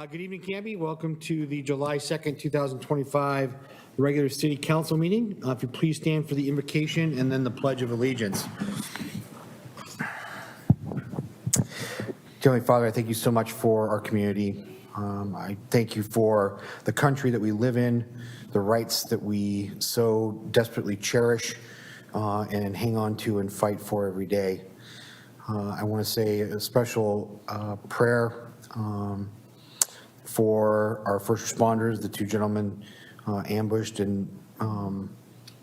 Good evening, Canby. Welcome to the July 2nd, 2025 regular city council meeting. If you please stand for the invocation and then the pledge of allegiance. Heavenly Father, I thank you so much for our community. I thank you for the country that we live in, the rights that we so desperately cherish and hang on to and fight for every day. I want to say a special prayer for our first responders, the two gentlemen ambushed in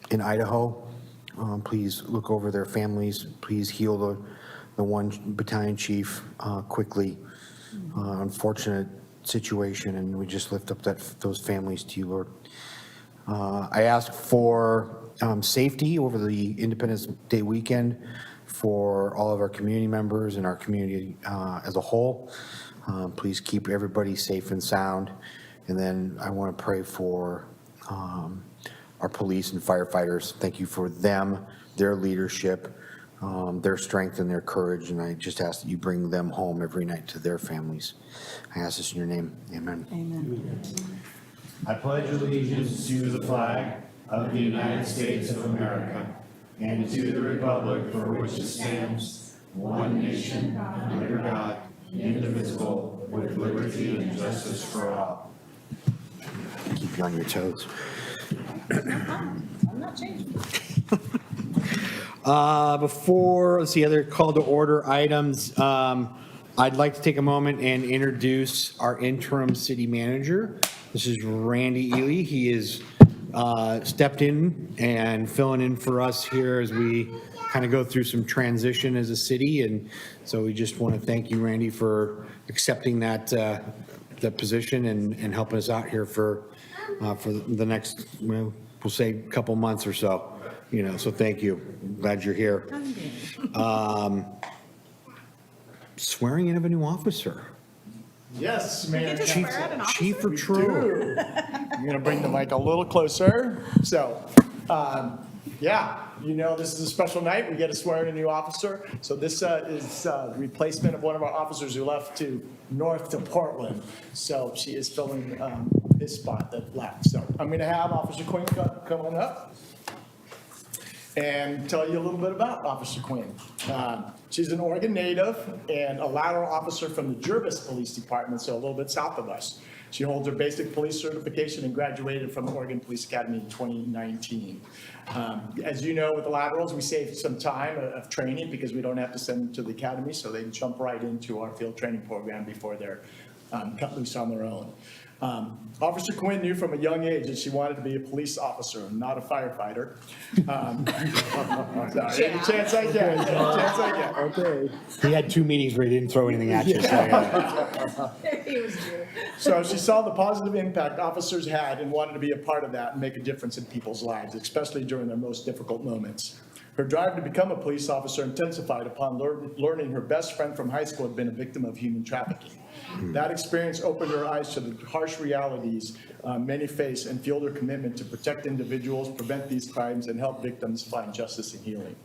Idaho. Please look over their families. Please heal the one battalion chief quickly. Unfortunate situation, and we just lift up those families to you, Lord. I ask for safety over the Independence Day weekend for all of our community members and our community as a whole. Please keep everybody safe and sound. And then I want to pray for our police and firefighters. Thank you for them, their leadership, their strength and their courage. And I just ask that you bring them home every night to their families. I ask this in your name. Amen. Amen. I pledge allegiance to the flag of the United States of America and to the republic for which it stands, one nation, under God, indivisible, with liberty and justice for all. Keep you on your toes. I'm not changing. Before, let's see, other call to order items, I'd like to take a moment and introduce our interim city manager. This is Randy Ely. He is stepped in and filling in for us here as we kind of go through some transition as a city. And so we just want to thank you, Randy, for accepting that position and helping us out here for the next, we'll say, couple months or so. So thank you. Glad you're here. Swearing in of a new officer. Yes, Mayor. Chief Patrol. I'm going to bring the mic a little closer. So, this is a special night. We get to swear in a new officer. So this is replacement of one of our officers who left north to Portland. So she is filling his spot that left. So I'm going to have Officer Quinn come on up and tell you a little bit about Officer Quinn. She's an Oregon native and a lateral officer from the Jervis Police Department, so a little bit south of us. She holds her basic police certification and graduated from the Oregon Police Academy in 2019. As you know, with the laterals, we save some time of training because we don't have to send them to the academy, so they jump right into our field training program before they're cut loose on their own. Officer Quinn knew from a young age that she wanted to be a police officer, not a firefighter. Sorry, any chance I get. Okay. He had 2 meetings where he didn't throw anything at you. He was good. So she saw the positive impact officers had and wanted to be a part of that and make a difference in people's lives, especially during their most difficult moments. Her drive to become a police officer intensified upon learning her best friend from high school had been a victim of human trafficking. That experience opened her eyes to the harsh realities many face and fueled her commitment to protect individuals, prevent these crimes, and help victims find justice and healing.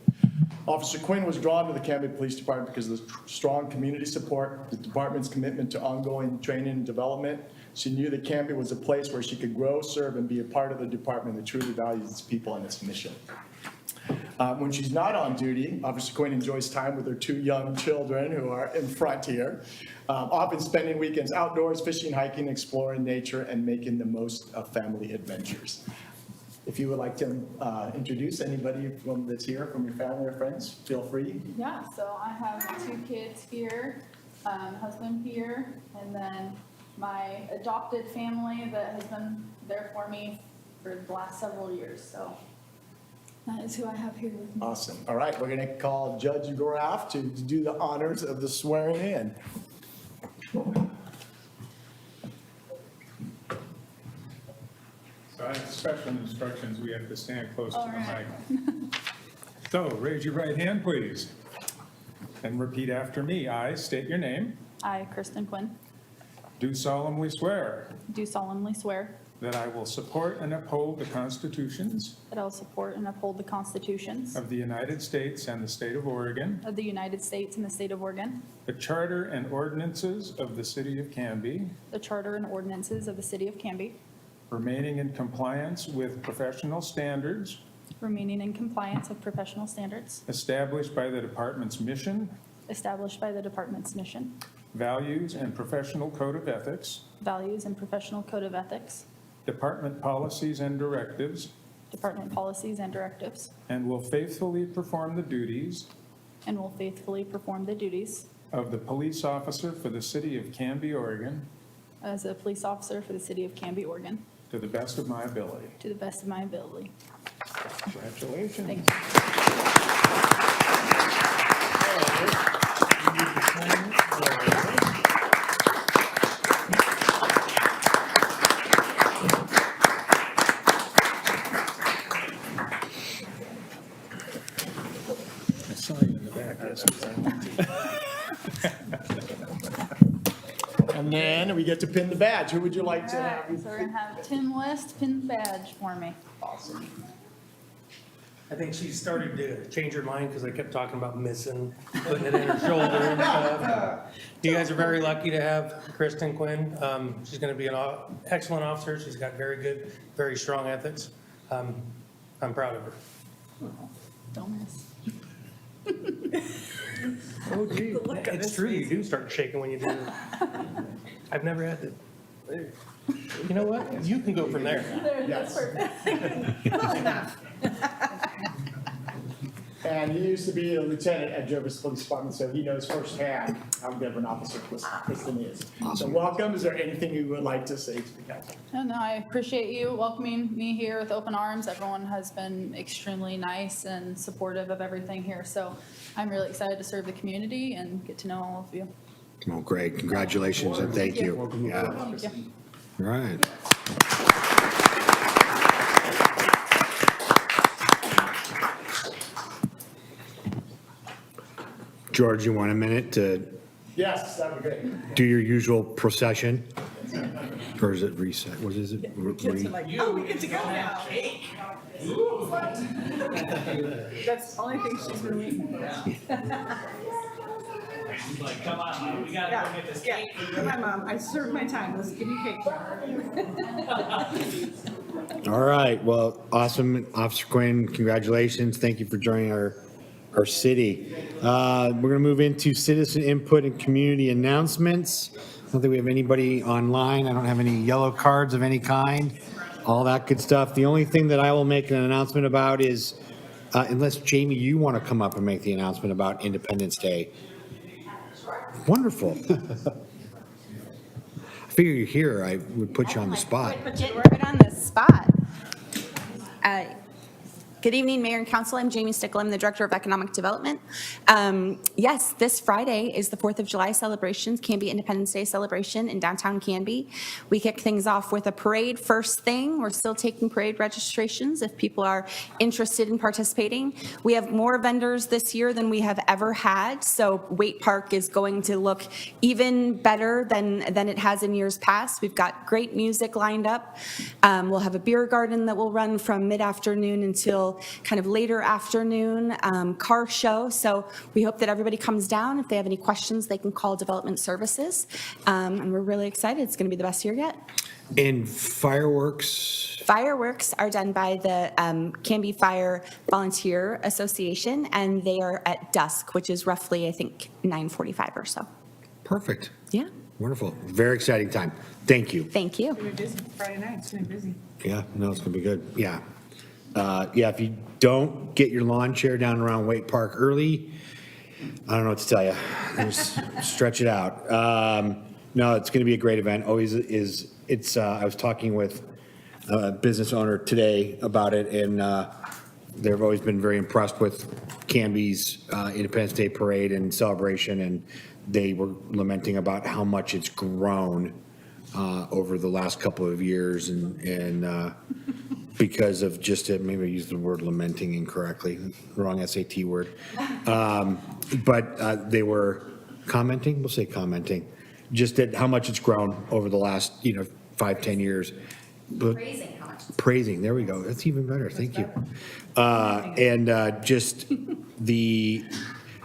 Officer Quinn was drawn to the Canby Police Department because of the strong community support, the department's commitment to ongoing training and development. She knew that Canby was a place where she could grow, serve, and be a part of the department that truly values its people and its mission. When she's not on duty, Officer Quinn enjoys time with her 2 young children who are in front here, often spending weekends outdoors, fishing, hiking, exploring nature, and making the most of family adventures. If you would like to introduce anybody that's here from your family or friends, feel free. Yeah, so I have 2 kids here, husband here, and then my adopted family that has been there for me for the last several years, so that is who I have here with me. Awesome. All right, we're going to call Judge Graf to do the honors of the swearing in. So I have special instructions. We have to stand close to All the right. mic. So raise your right hand, please, and repeat after me. I state your name. I, Kristen Quinn, Do solemnly swear do solemnly swear that I will support and uphold the constitutions that I will support and uphold the constitutions of the United States and the state of Oregon, of the United States and the state of Oregon, the charter and ordinances of the city of Canby, the charter and ordinances of the city of Canby, remaining in compliance with professional standards remaining in compliance with professional standards established by the department's mission, established by the department's mission, values, and professional code of ethics, values, and professional code of ethics, department policies and directives, department policies and directives, and will faithfully perform the duties and will faithfully perform the duties of the police officer for the city of Canby, Oregon, as a police officer for the city of Canby, Oregon, to the best of my ability. to the best of my ability. Congratulations. Thank you. I saw you in the back yesterday. And then we get to pin the badge. Who would you like to All have? right, so we're gonna have Tim West pin the badge for me. I think she's starting to change her mind because I kept talking about missing, putting it in her shoulder and stuff. You guys are very lucky to have Kristen Quinn. She's going to be an excellent officer. She's got very good, very strong ethics. I'm proud of her. Don't miss. Oh, gee. It's true, you do start shaking when you do it. I've never had to. You know what? You can go from there. That's perfect. And he used to be a lieutenant at Jervis Police Department, so he knows firsthand how good of an officer Kristen is. So welcome. Is there anything you would like to say to the council? No, I appreciate you welcoming me here with open arms. Everyone has been extremely nice and supportive of everything here. So I'm really excited to serve the community and get to know all of you. Well, great. Congratulations and thank you. Yeah. Thank you. All right. George, you want a minute to Yes, that would be great. do your usual procession? Or is it reset? What is it? Kids are like, oh, we get to go now. That's the only thing she's been waiting for. She's like, come on, Mom, we gotta go get this Yeah, cake. come on, Mom, I served my time, let's give you cake. All right. Well, awesome. Officer Quinn, congratulations. Thank you for joining our city. We're going to move into citizen input and community announcements. I don't think we have anybody online. I don't have any yellow cards of any kind, all that good stuff. The only thing that I will make an announcement about is, unless Jamie, you want to come up and make the announcement about Independence Day. Wonderful. I figure you're here, I would put you on the spot. Put you right on the spot. Good evening, Mayor and Council. I'm Jamie Stickle. I'm the Director of Economic Development. Yes, this Friday is the 4th of July celebration, Canby Independence Day celebration in downtown Canby. We kick things off with a parade first thing. We're still taking parade registrations if people are interested in participating. We have more vendors this year than we have ever had, so Waite Park is going to look even better than it has in years past. We've got great music lined up. We'll have a beer garden that will run from mid-afternoon until kind of later afternoon, car show. So we hope that everybody comes down. If they have any questions, they can call Development Services. And we're really excited. It's going to be the best year yet. And fireworks? Fireworks are done by the Canby Fire Volunteer Association, and they are at dusk, which is roughly, I think, 9:45 or so. Perfect. Yeah, Wonderful. Very exciting time. Thank you. thank you. It's gonna be busy Friday night, it's gonna be busy. Yeah, no, it's gonna be good. Yeah. Yeah, if you don't get your lawn chair down around Waite Park early, I don't know what to tell you. Just stretch it out. No, it's gonna be a great event. Always is. It's, I was talking with a business owner today about it, and they've always been very impressed with Canby's Independence Day Parade and celebration, and they were lamenting about how much it's grown over the last couple of years, and because of just, maybe I used the word lamenting incorrectly, wrong SAT word. But they were commenting, we'll say commenting, just at how much it's grown over the last, 5-10 years. Praising how much. Praising, there we go. That's even better. Thank you. Just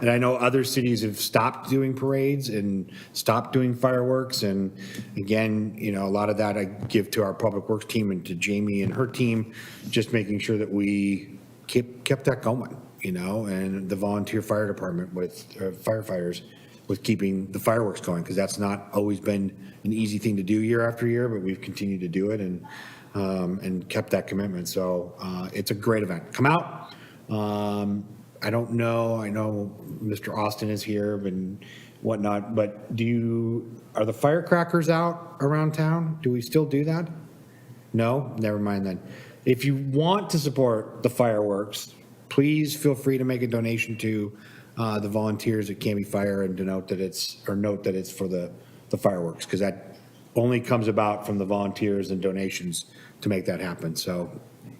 and I know other cities have stopped doing parades and stopped doing fireworks. And again, a lot of that I give to our public works team and to Jamie and her team, just making sure that we kept that going, and the volunteer fire department with firefighters with keeping the fireworks going, because that's not always been an easy thing to do year after year, but we've continued to do it and kept that commitment. So it's a great event. Come out. I don't know. I know Mr. Austin is here and whatnot, but are the firecrackers out around town? Do we still do that? No? Never mind then. If you want to support the fireworks, please feel free to make a donation to the volunteers at Canby Fire and note that it's for the fireworks, because that only comes about from the volunteers and donations to make that happen. So,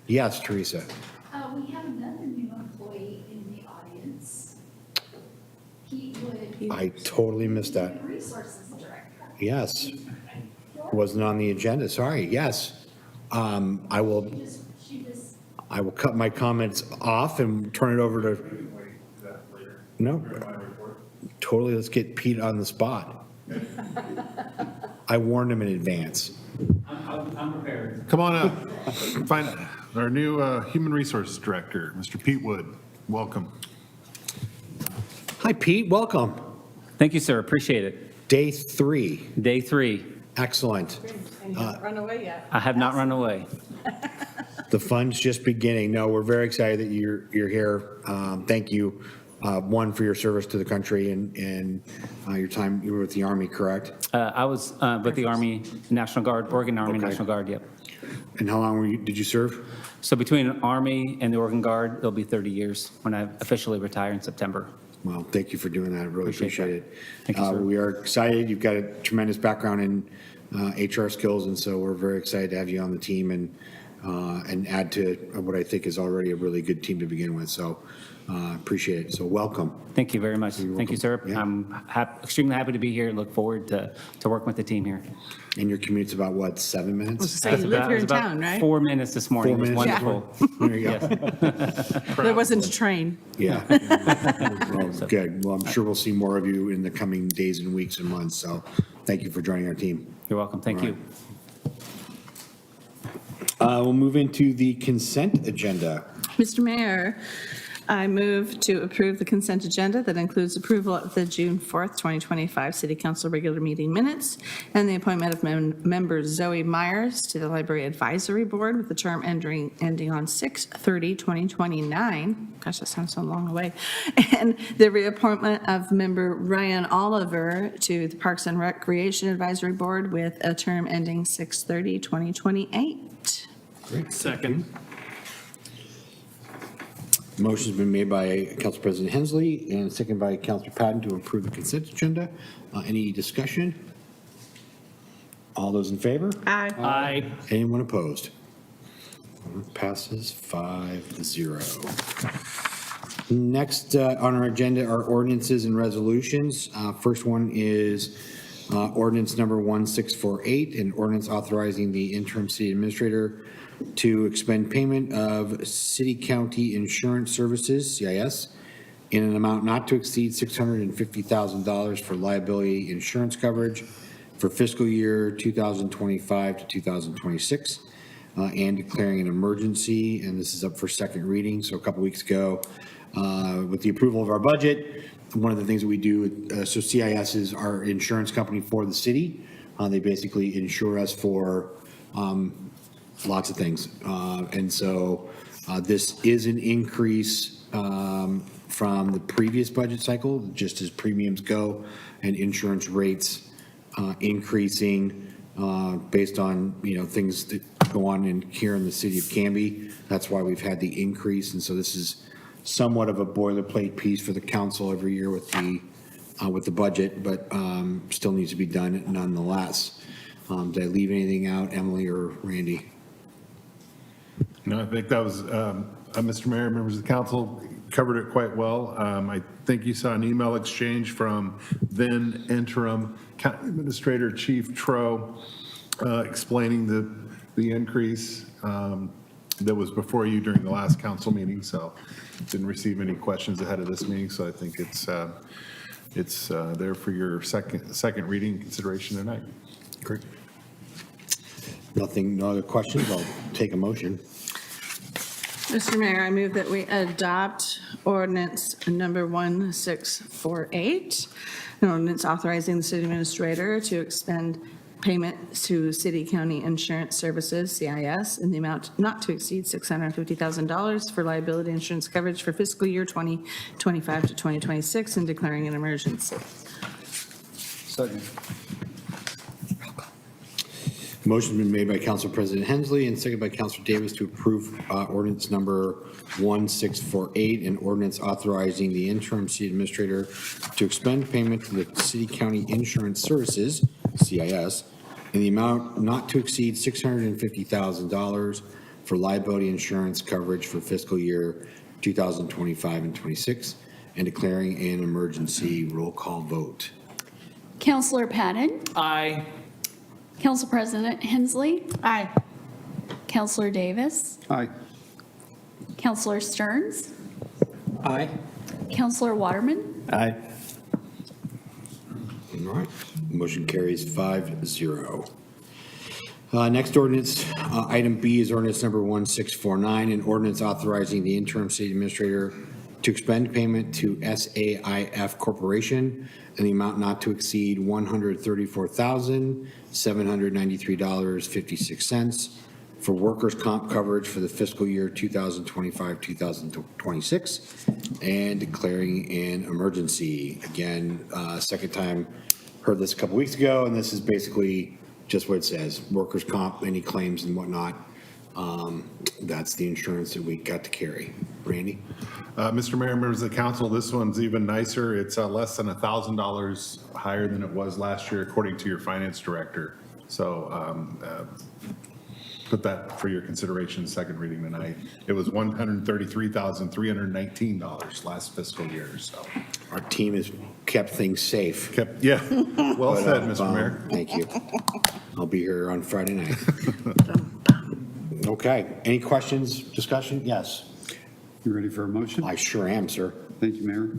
yes, Teresa. We have another new employee in the audience. Pete Wood. I totally missed that. Human Resources Director. Yes. Wasn't on the agenda. Sorry. Yes. I will cut my comments off and turn it over to. No. Totally. Let's get Pete on the spot. I warned him in advance. I'm prepared. Come on up. Find our new Human Resources Director, Mr. Pete Wood. Welcome. Hi, Pete. Welcome. Thank you, sir. Appreciate it. Day 3. Day 3. Excellent. And you haven't run away yet. I have not run away. The fun's just beginning. No, we're very excited that you're here. Thank you, one, for your service to the country and your time. You were with the Army, correct? I was with the Army National Guard, Oregon Army Okay. National Guard, yep. And how long did you serve? So between Army and the Oregon Guard, it'll be 30 years when I officially retire in September. Well, thank you for doing that. I really appreciate it. Thank you, sir. We are excited. You've got a tremendous background in HR skills, and so we're very excited to have you on the team and add to what I think is already a really good team to begin with. So appreciate it. So welcome. Thank you very much. Thank you, sir. Yeah. I'm extremely happy to be here. Look forward to working with the team here. And your commute's about, what, 7 minutes? So you live here in town, right? 4 minutes this morning. 4 It was minutes. wonderful. There you go. There wasn't a train. Yeah. Well, good. Well, I'm sure we'll see more of you in the coming days and weeks and months. So thank you for joining our team. You're welcome. Thank All you. right. We'll move into the consent agenda. Mr. Mayor, I move to approve the consent agenda that includes approval of the June 4th, 2025 City Council regular meeting minutes and the appointment of members Zoe Myers to the Library Advisory Board with the term ending on 6/30/2029. Gosh, that sounds so long away. And the reappointment of member Ryan Oliver to the Parks and Recreation Advisory Board with a term ending 6/30/2028. Great. Second. Motion's been made by Council President Hensley and seconded by Councilor Patton to approve the consent agenda. Any discussion? All those in favor? Aye. Aye. Anyone opposed? Passes 5-0. Next on our agenda are ordinances and resolutions. First one is ordinance number 1648, an ordinance authorizing the interim city administrator to expend payment of city-county insurance services, CIS, in an amount not to exceed $650,000 for liability insurance coverage for fiscal year 2025 to 2026, and declaring an emergency, and this is up for second reading. So a couple weeks ago, with the approval of our budget, one of the things that we do, so CIS is our insurance company for the city. They basically insure us for lots of things. And so this is an increase from the previous budget cycle, just as premiums go and insurance rates increasing based on, things that go on here in the city of Canby. That's why we've had the increase. And so this is somewhat of a boilerplate piece for the council every year with the budget, but still needs to be done nonetheless. Did I leave anything out, Emily or Randy? No, I think that was, Mr. Mayor, members of the council covered it quite well. I think you saw an email exchange from then interim County Administrator Chief Tro explaining the increase that was before you during the last council meeting, so didn't receive any questions ahead of this meeting, so I think it's there for your second reading consideration tonight. Great. Nothing, no other questions? I'll take a motion. Mr. Mayor, I move that we adopt ordinance number 1648, an ordinance authorizing the city administrator to expend payment to city county insurance services, CIS, in the amount not to exceed $650,000 for liability insurance coverage for fiscal year 2025 to 2026 and declaring an emergency. Second. Motion's been made by Council President Hensley and seconded by Councilor Davis to approve ordinance number 1648, an ordinance authorizing the interim city administrator to expend payment to the city county insurance services, CIS, in the amount not to exceed $650,000 for liability insurance coverage for fiscal year 2025 and 26, and declaring an emergency. Roll call vote. Counselor Patton? Aye. Council President Hensley? Aye. Counselor Davis? Aye. Counselor Stearns? Aye. Counselor Waterman? Aye. All right, motion carries 5-0. Next ordinance, item B is ordinance number 1649, an ordinance authorizing the interim city administrator to expend payment to SAIF Corporation in the amount not to exceed $134,793.56 for workers' comp coverage for the fiscal year 2025-2026 and declaring an emergency. Again, second time, heard this a couple weeks ago, and this is basically just what it says, workers' comp, any claims and whatnot. That's the insurance that we got to carry. Randy? Mr. Mayor, members of the council, this one's even nicer. It's less than $1,000 higher than it was last year, according to your finance director. So put that for your consideration, second reading tonight. It was $133,319 last fiscal year, so. Our team has kept things safe. Yeah, well said, But, Mr. Mayor. Thank you. I'll be here on Friday night. Okay, any questions, discussion? Yes, You ready for a motion? I sure am, sir. Thank you, Mayor.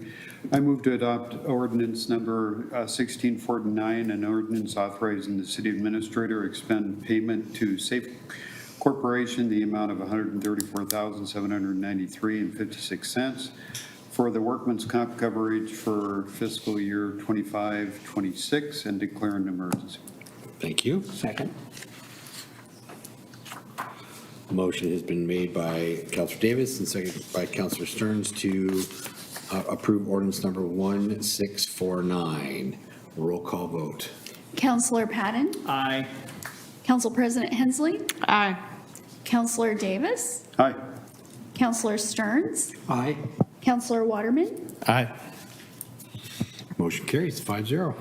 I move to adopt ordinance number 1649, an ordinance authorizing the city administrator expend payment to Safe Corporation the amount of $134,793.56 for the workman's comp coverage for fiscal year 25-26 and declare an emergency. Thank you. Second. Motion has been made by Councilor Davis and seconded by Councilor Stearns to approve ordinance number 1649. Roll call vote. Counselor Patton? Aye. Council President Hensley? Aye. Counselor Davis? Aye. Counselor Stearns? Aye. Counselor Waterman? Aye. Motion carries 5-0.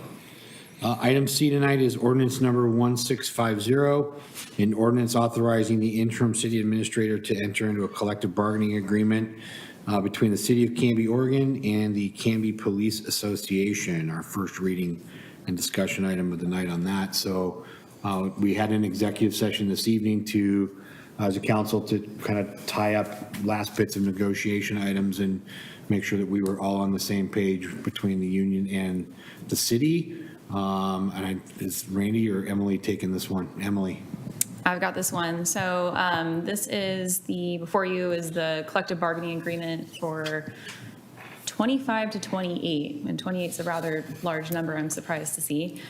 Item C tonight is ordinance number 1650, an ordinance authorizing the interim city administrator to enter into a collective bargaining agreement between the City of Canby, Oregon and the Canby Police Association, our first reading and discussion item of the night on that. So we had an executive session this evening to, as a council, to kind of tie up last bits of negotiation items and make sure that we were all on the same page between the union and the city. Is Randy or Emily taking this one? Emily. I've got this one. So this is before you is the collective bargaining agreement for 25 to 28, and 28 is a rather large number, I'm surprised to see,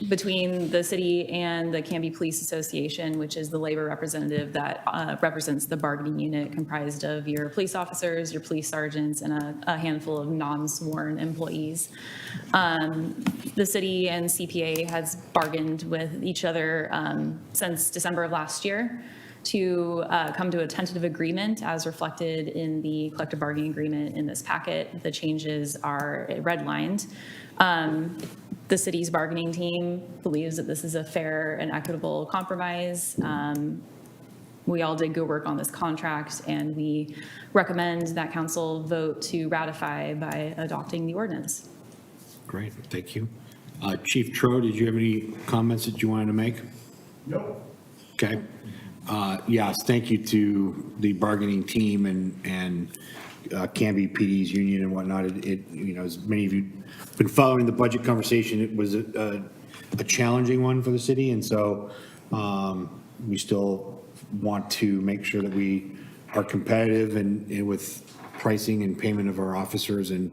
between the city and the Canby Police Association, which is the labor representative that represents the bargaining unit comprised of your police officers, your police sergeants, and a handful of non-sworn employees. The city and CPA has bargained with each other since December of last year to come to a tentative agreement as reflected in the collective bargaining agreement in this packet. The changes are redlined. The city's bargaining team believes that this is a fair and equitable compromise. We all did good work on this contract, and we recommend that council vote to ratify by adopting the ordinance. Great, thank you. Chief Tro, did you have any comments that you wanted to make? Nope. Okay. Yes, thank you to the bargaining team and Canby PD's union and whatnot. As many of you have been following the budget conversation, it was a challenging one for the city. And so we still want to make sure that we are competitive and with pricing and payment of our officers and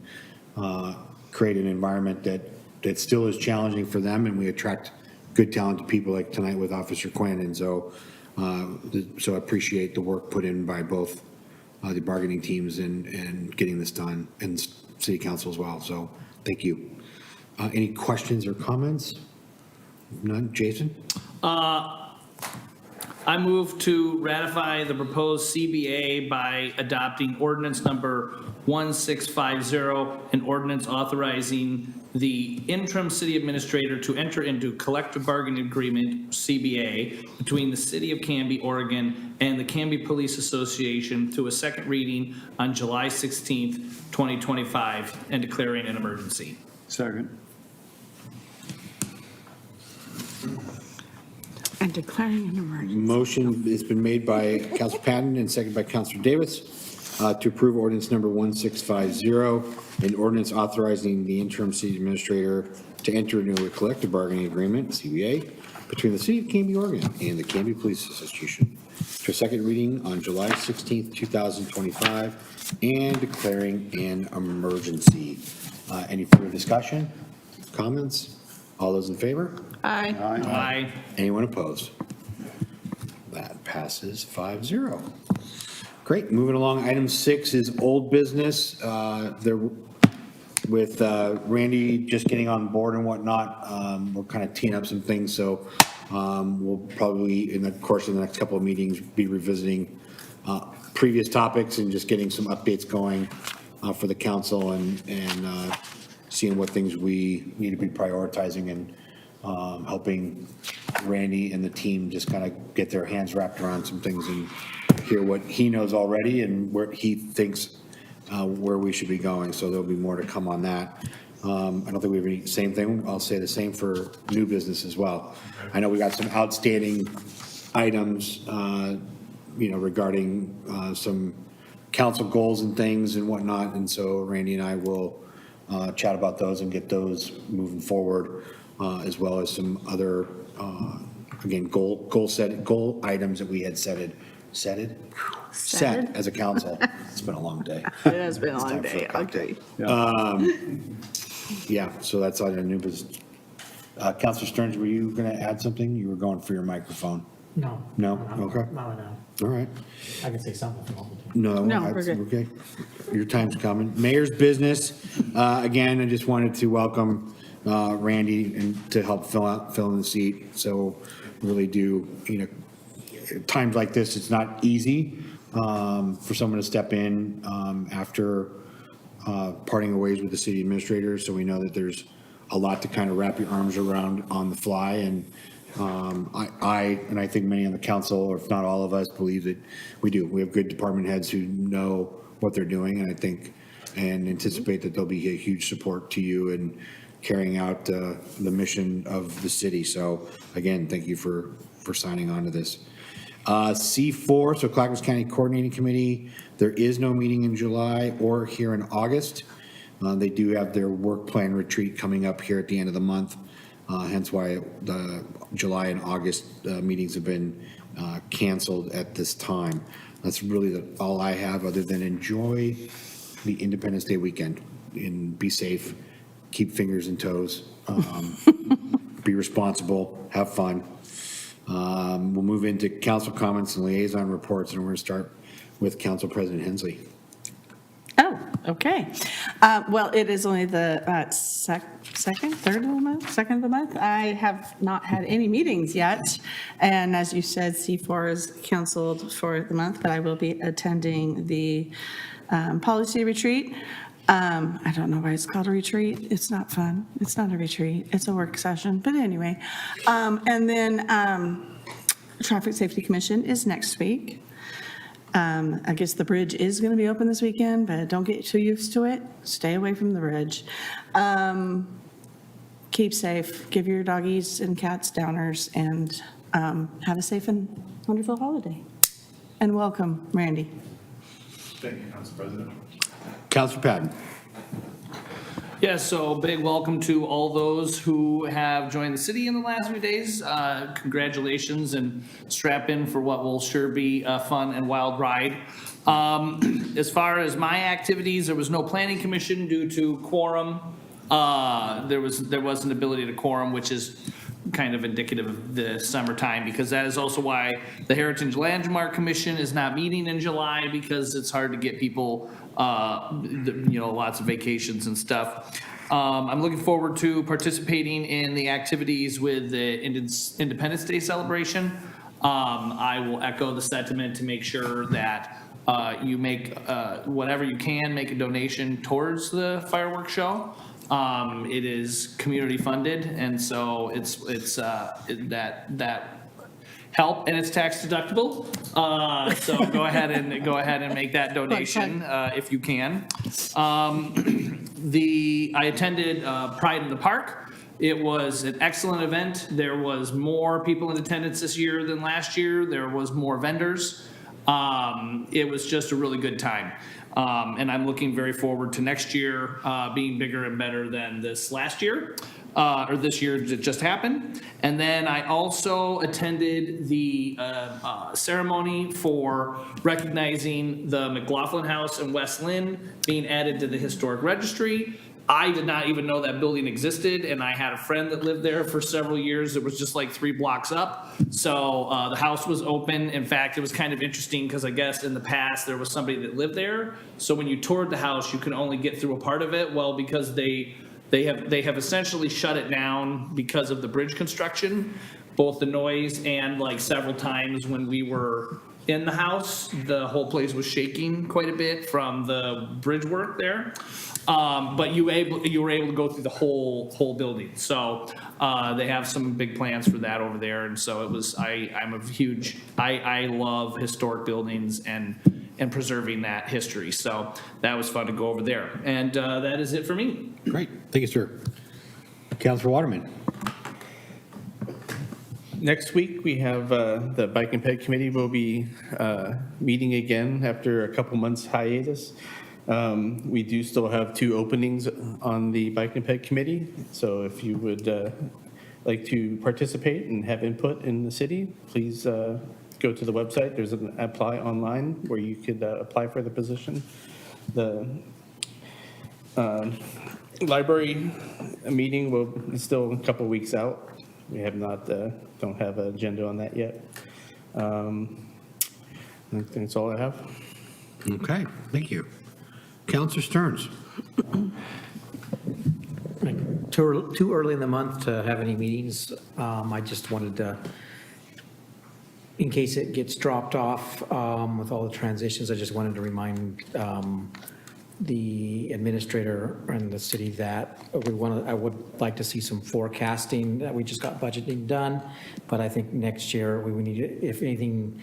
create an environment that still is challenging for them, and we attract good talented people like tonight with Officer Quinn. And so I appreciate the work put in by both the bargaining teams and getting this done, and city council as well. So thank you. Any questions or comments? None. Jason? I move to ratify the proposed CBA by adopting ordinance number 1650, an ordinance authorizing the interim city administrator to enter into collective bargaining agreement, CBA, between the City of Canby, Oregon, and the Canby Police Association to a second reading on July 16th, 2025, and declaring an emergency. Second. And declaring an emergency. Motion has been made by Councilor Patton and seconded by Councilor Davis to approve ordinance number 1650, an ordinance authorizing the interim city administrator to enter into a collective bargaining agreement, CBA, between the City of Canby, Oregon, and the Canby Police Association to a second reading on July 16th, 2025, and declaring an emergency. Any further discussion? Comments? All those in favor? Aye. Aye. Anyone opposed? That passes 5-0. Great, moving along. Item 6 is old business. There, with Randy just getting on board and whatnot, we're kind of teeing up some things. So we'll probably, in the course of the next couple of meetings, be revisiting previous topics and just getting some updates going for the council and seeing what things we need to be prioritizing and helping Randy and the team just kind of get their hands wrapped around some things and hear what he knows already and where he thinks where we should be going. So there'll be more to come on that. I don't think we have any, same thing. I'll say the same for new business as well. I know we got some outstanding items, regarding some council goals and things and whatnot. And so Randy and I will chat about those and get those moving forward, as well as some other, again, goal items that we had set as a council. It's been a long day. It has been a It's long time for a day. cocktail. Okay. Yeah, so that's on a new business. Councilor Stearns, were you going to add something? You were going for your microphone. No. No? I'm- Okay. No, no. All right. I can say something if you want me to. No, No, we're that's good. okay. Your time's coming. Mayor's business. Again, I just wanted to welcome Randy and to help fill in the seat. So really do, times like this, it's not easy for someone to step in after parting ways with the city administrator. So we know that there's a lot to kind of wrap your arms around on the fly. And I think many on the council, or if not all of us, believe that we do. We have good department heads who know what they're doing, and I think and anticipate that they'll be a huge support to you in carrying out the mission of the city. So again, thank you for signing on to this. C4, so Clackamas County Coordinating Committee, there is no meeting in July or here in August. They do have their work plan retreat coming up here at the end of the month. Hence why the July and August meetings have been canceled at this time. That's really all I have, other than enjoy the Independence Day weekend and be safe, keep fingers and toes, be responsible, have fun. We'll move into council comments and liaison reports, and we're going to start with Council President Hensley. Oh, okay. Well, it is only the second of the month. I have not had any meetings yet. And as you said, C4 is canceled for the month, but I will be attending the policy retreat. I don't know why it's called a retreat. It's not fun. It's not a retreat. It's a work session. But anyway, and then Traffic Safety Commission is next week. I guess the bridge is going to be open this weekend, but don't get too used to it. Stay away from the bridge. Keep safe. Give your doggies and cats downers, and Have a safe and wonderful holiday. And welcome, Randy. Thank you, Council President. Counselor Patton. Yeah, so big welcome to all those who have joined the city in the last few days. Congratulations and strap in for what will sure be a fun and wild ride. As far as my activities, there was no planning commission due to quorum. There was an ability to quorum, which is kind of indicative of the summertime, because that is also why the Heritage Landmark Commission is not meeting in July, because it's hard to get people, lots of vacations and stuff. I'm looking forward to participating in the activities with the Independence Day celebration. I will echo the sentiment to make sure that you make whatever you can, make a donation towards the fireworks show. It is community funded, and so it's that help, and it's tax deductible. So go ahead and make that donation if you can. I attended Pride in the Park. It was an excellent event. There was more people in attendance this year than last year. There was more vendors. It was just a really good time. And I'm looking very forward to next year being bigger and better than this last year, or this year that just happened. And then I also attended the ceremony for recognizing the McLaughlin House in West Lynn being added to the Historic Registry. I did not even know that building existed, and I had a friend that lived there for several years. It was just like 3 blocks up. So the house was open. In fact, it was kind of interesting because I guess in the past there was somebody that lived there. So when you toured the house, you could only get through a part of it. Well, because they have essentially shut it down because of the bridge construction, both the noise and like several times when we were in the house, the whole place was shaking quite a bit from the bridge work there. But you were able to go through the whole building. So they have some big plans for that over there. And so it was, I love historic buildings and preserving that history. So that was fun to go over there. And that is it for me. Great. Thank you, sir. Counselor Waterman. Next week, we have the Bike and Ped Committee will be meeting again after a couple months hiatus. We do still have 2 openings on the Bike and Ped Committee, so if you would like to participate and have input in the city, please go to the website. There's an apply online where you could apply for the position. The library meeting is still a couple weeks out. We have not, don't have an agenda on that yet. I think that's all I have. Okay, thank you. Counselor Stearns. Too early in the month to have any meetings. I just wanted to, in case it gets dropped off with all the transitions, I just wanted to remind the administrator and the city that I would like to see some forecasting. That we just got budgeting done, but I think next year we need, if anything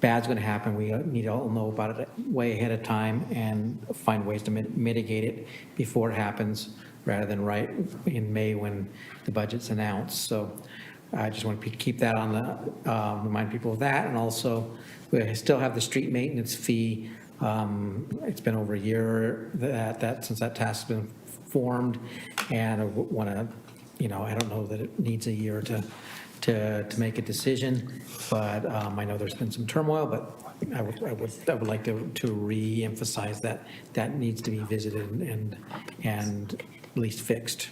bad's going to happen, we need to all know about it way ahead of time and find ways to mitigate it before it happens, rather than right in May when the budget's announced. So I just want to keep that on the, remind people of that. And also, we still have the street maintenance fee. It's been over a year since that task has been formed, and I want to, I don't know that it needs a year to make a decision, but I know there's been some turmoil, but I would like to re-emphasize that needs to be visited and at least fixed.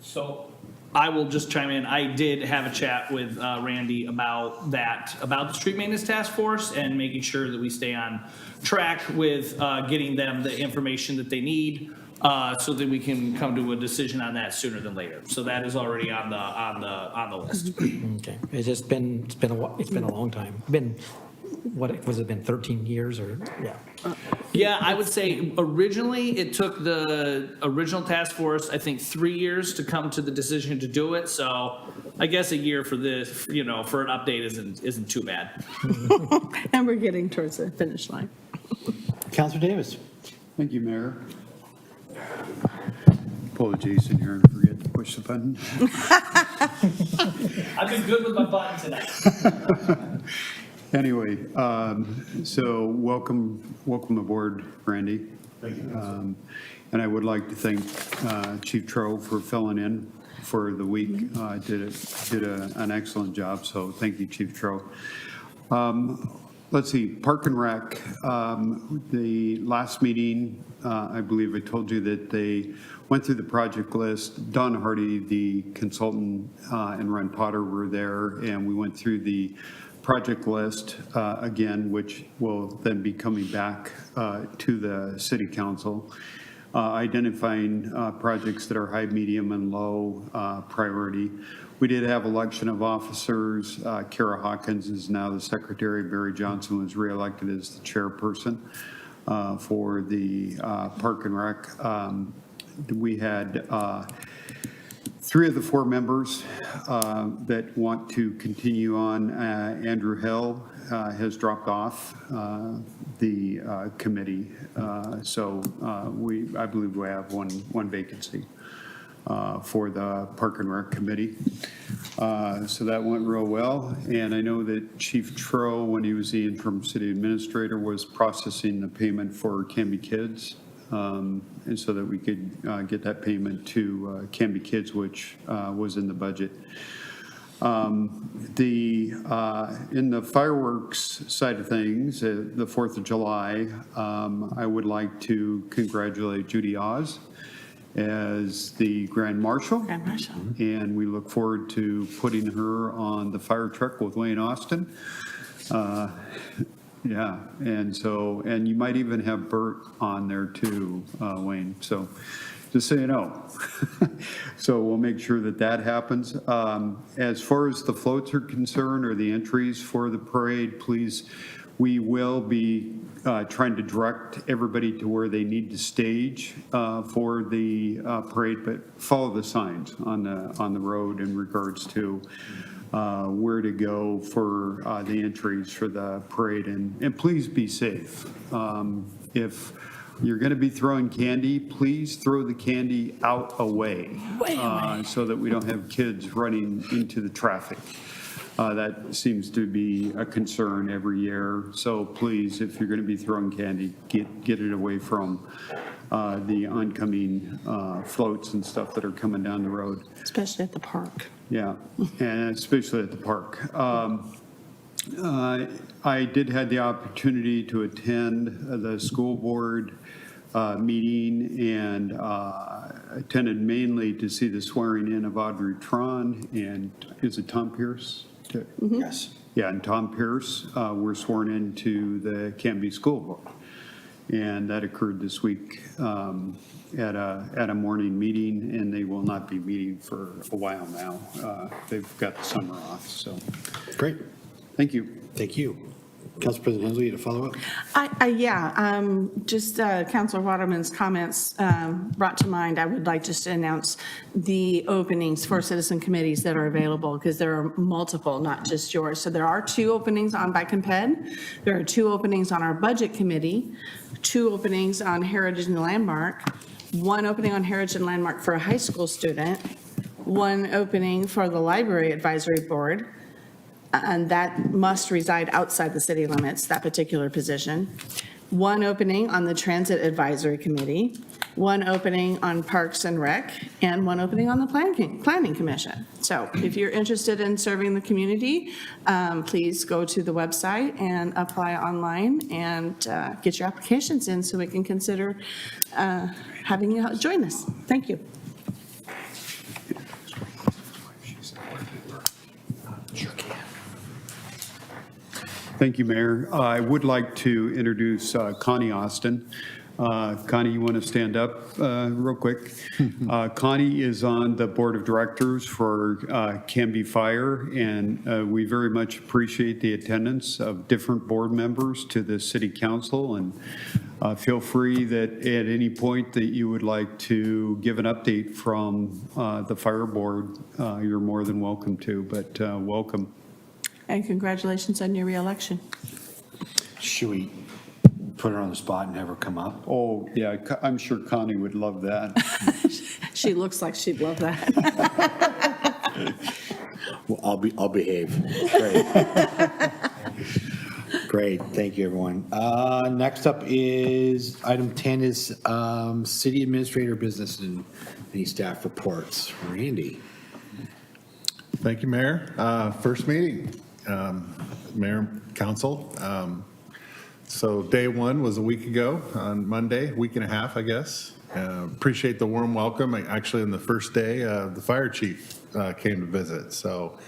So I will just chime in. I did have a chat with Randy about the street maintenance task force and making sure that we stay on track with getting them the information that they need so that we can come to a decision on that sooner than later. So that is already on the list. Okay, it's been a long time. What was it been 13 years or yeah? Yeah, I would say originally it took the original task force, I think 3 years to come to the decision to do it. So I guess a year for this, for an update isn't too bad. And we're getting towards the finish line. Counselor Davis. Thank you, Mayor. pull a Jason here and forget to push the button. I've been good with my button tonight. Anyway, so welcome aboard, Randy. Thank you. And I would like to thank Chief Tro for filling in for the week. Did an excellent job, so thank you, Chief Tro. Let's see, Park and Rec, the last meeting, I believe I told you that they went through the project list. Don Hardy, the consultant, and Ren Potter were there, and we went through the project list again, which will then be coming back to the city council, identifying projects that are high, medium, and low priority. We did have election of officers. Kara Hawkins is now the secretary. Barry Johnson was reelected as the chairperson for the Park and Rec. We had 3 of the 4 members that want to continue on. Andrew Hill has dropped off the committee. So I believe we have one vacancy for the Park and Rec Committee. So that went real well. And I know that Chief Tro, when he was the interim city administrator, was processing the payment for Canby Kids. And so that we could get that payment to Canby Kids, which was in the budget. In the fireworks side of things, the 4th of July, I would like to congratulate Judy Oz as the Grand Marshal. Grand Marshal. And we look forward to putting her on the fire truck with Wayne Austin. Yeah, and you might even have Bert on there too, Wayne, so just so you know. So we'll make sure that happens. As far as the floats are concerned, or the entries for the parade, please, we will be trying to direct everybody to where they need to stage for the parade, but follow the signs on the road in regards to where to go for the entries for the parade, and please be safe. If you're going to be throwing candy, please throw the candy out away so that we don't have kids running into the traffic. That seems to be a concern every year. So please, if you're going to be throwing candy, get it away from the oncoming floats and stuff that are coming down the road. Especially at the park. Yeah, and especially at the park. I did have the opportunity to attend the school board meeting, and attended mainly to see the swearing in of Audrey Tron, and is it Tom Pierce? Yes. Yeah, and Tom Pierce were sworn into the Canby School Board. And that occurred this week at a morning meeting, and they will not be meeting for a while now. They've got the summer off, so. Great. Thank you. Thank you. Council President Hensley, to follow up? Just Councilor Waterman's comments brought to mind. I would like just to announce the openings for citizen committees that are available, because there are multiple, not just yours. So there are 2 openings on Bike and Ped. There are 2 openings on our Budget Committee, 2 openings on Heritage and Landmark, 1 opening on Heritage and Landmark for a high school student, 1 opening for the Library Advisory Board, and that must reside outside the city limits, that particular position. 1 opening on the Transit Advisory Committee, 1 opening on Parks and Rec, and 1 opening on the Planning Commission. So if you're interested in serving the community, please go to the website and apply online and get your applications in so we can consider having you join us. Thank you. Thank you, Mayor. I would like to introduce Connie Austin. Connie, you want to stand up real quick? Connie is on the Board of Directors for Canby Fire, and we very much appreciate the attendance of different board members to the City Council, and feel free that at any point that you would like to give an update from the Fire Board, you're more than welcome to, but welcome. And congratulations on your reelection. Should we put her on the spot and have her come up? Oh, yeah, I'm sure Connie would love that. She looks like she'd love that. Well, I'll behave. Great. Great, thank you, everyone. Next up is, item 10 is city administrator business and any staff reports. Randy. Thank you, Mayor. First meeting, Mayor, Council. So day one was a week ago on Monday, week and a half, I guess. Appreciate the warm welcome. Actually, on the first day, the fire chief came to visit. So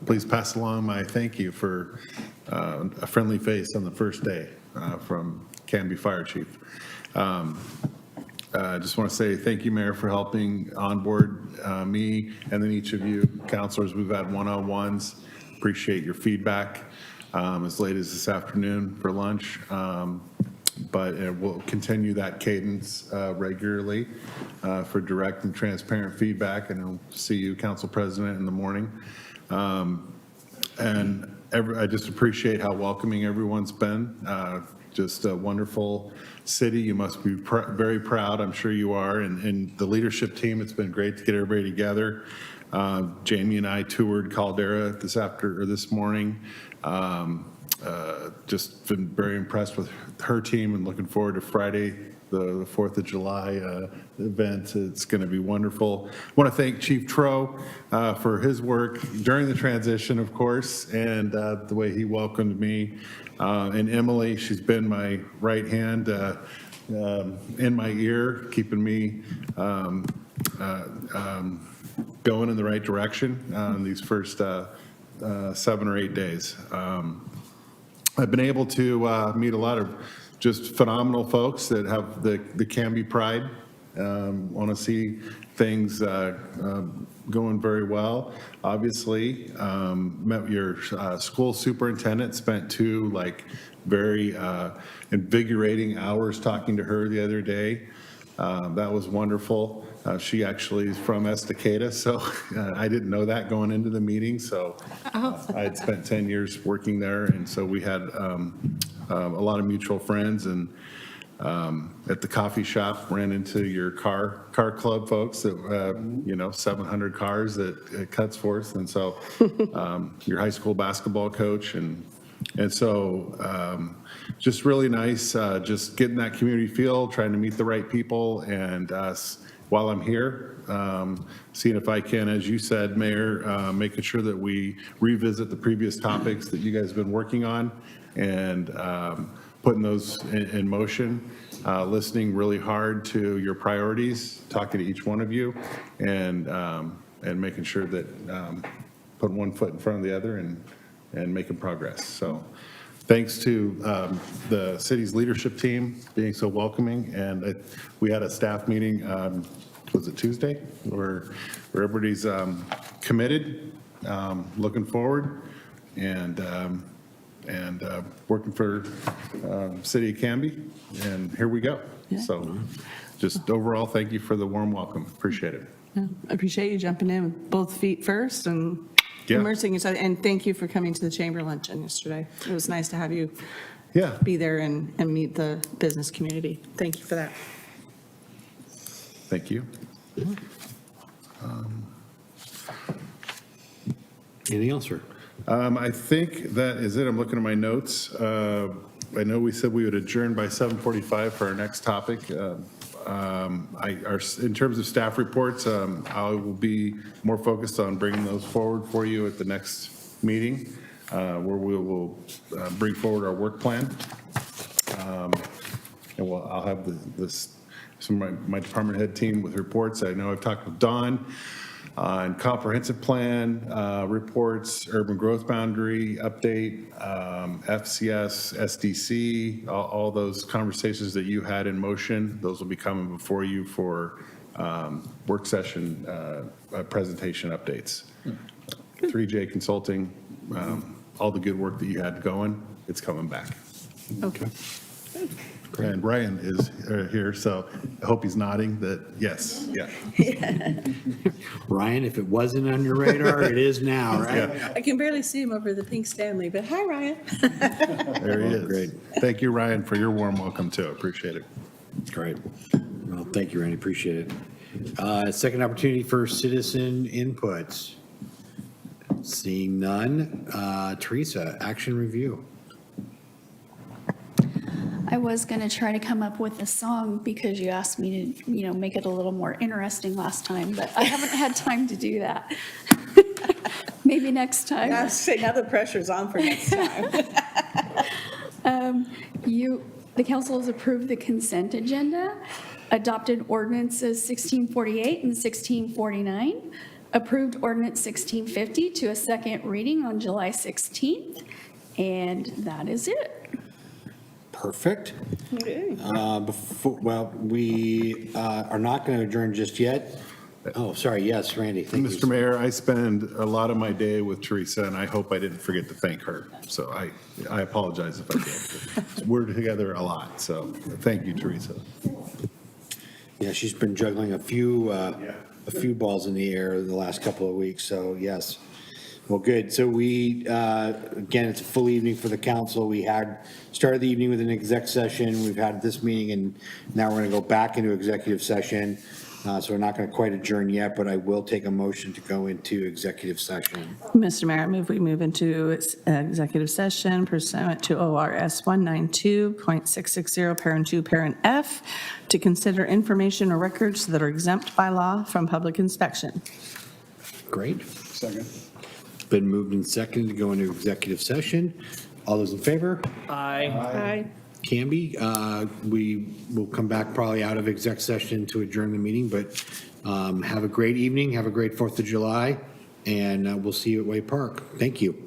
please pass along my thank you for a friendly face on the first day from Canby Fire Chief. I just want to say thank you, Mayor, for helping onboard me and then each of you counselors. We've had one-on-ones. Appreciate your feedback as late as this afternoon for lunch. But we'll continue that cadence regularly for direct and transparent feedback, and I'll see you, Council President, in the morning. I just appreciate how welcoming everyone's been. Just a wonderful city. You must be very proud. I'm sure you are. And the leadership team, it's been great to get everybody together. Jamie and I toured Caldera this morning. Just been very impressed with her team and looking forward to Friday, the 4th of July event. It's going to be wonderful. I want to thank Chief Tro for his work during the transition, of course, and the way he welcomed me. And Emily, she's been my right hand in my ear, keeping me going in the right direction in these first 7 or 8 days. I've been able to meet a lot of just phenomenal folks that have the Canby pride, want to see things going very well. Obviously, met your school superintendent, spent 2 very invigorating hours talking to her the other day. That was wonderful. She actually is from Estacada, so I didn't know that going into the meeting. So I had spent 10 years working there, and so we had a lot of mutual friends. And at the coffee shop, ran into your car club folks that 700 cars at Cutsforth, and so your high school basketball coach, and so just really nice, just getting that community feel, trying to meet the right people, and while I'm here, seeing if I can, as you said, Mayor, making sure that we revisit the previous topics that you guys have been working on, and putting those in motion, listening really hard to your priorities, talking to each one of you, and making sure that putting one foot in front of the other and making progress. So thanks to the city's leadership team being so welcoming, and we had a staff meeting, was it Tuesday, where everybody's committed, looking forward, and working for City of Canby, and here we go. Yeah. So just overall, thank you for the warm welcome. Appreciate it. Yeah, I appreciate you jumping in with both feet first and Yeah. immersing yourself. And thank you for coming to the chamber luncheon yesterday. It was nice to have you Yeah. be there and meet the business community. Thank you for that. Thank you. Anything else, sir? I think that is it. I'm looking at my notes. I know we said we would adjourn by 7:45 for our next topic. In terms of staff reports, I will be more focused on bringing those forward for you at the next meeting, where we will bring forward our work plan. And I'll have some of my department head team with reports. I know I've talked with Don on comprehensive plan reports, urban growth boundary update, FCS, SDC, all those conversations that you had in motion. Those will be coming before you for work session presentation updates. 3J Consulting, all the good work that you had going, it's coming back. Okay. And Brian is here, so I hope he's nodding that, yes, yeah. Ryan, if it wasn't on your radar, it is now, right? Yeah, I can barely see him over the pink Stanley, but hi, Ryan. there he is. Great. Thank you, Ryan, for your warm welcome too. Appreciate it. Great. Well, thank you, Randy, appreciate it. Second opportunity for citizen inputs. Seeing none. Teresa, action review. I was going to try to come up with a song because you asked me to, make it a little more interesting last time, but I haven't had time to do that. Maybe next time. I was saying, now the pressure's on for next time. The council has approved the consent agenda, adopted ordinances 1648 and 1649, approved ordinance 1650 to a second reading on July 16th, and that is it. Perfect. Okay. Well, we are not going to adjourn just yet. Oh, sorry. Yes, Randy. Thank you. Mr. Mayor, I spend a lot of my day with Teresa, and I hope I didn't forget to thank her. So I apologize if I did. We're together a lot, so thank you, Teresa. Yeah, she's been juggling a few balls in the air the last couple of weeks, so yes. Well, good. So we, again, it's a full evening for the council. We had started the evening with an exec session. We've had this meeting, and now we're going to go back into executive session. So we're not going to quite adjourn yet, but I will take a motion to go into executive session. Mr. Mayor, I move we move into executive session pursuant to ORS 192.660, parent 2, parent F, to consider information or records that are exempt by law from public inspection. Great. Second. Been moved and seconded to go into executive session. All those in favor? Aye. Aye. Canby, we will come back probably out of exec session to adjourn the meeting, but have a great evening, have a great 4th of July, and we'll see you at Way Park. Thank you.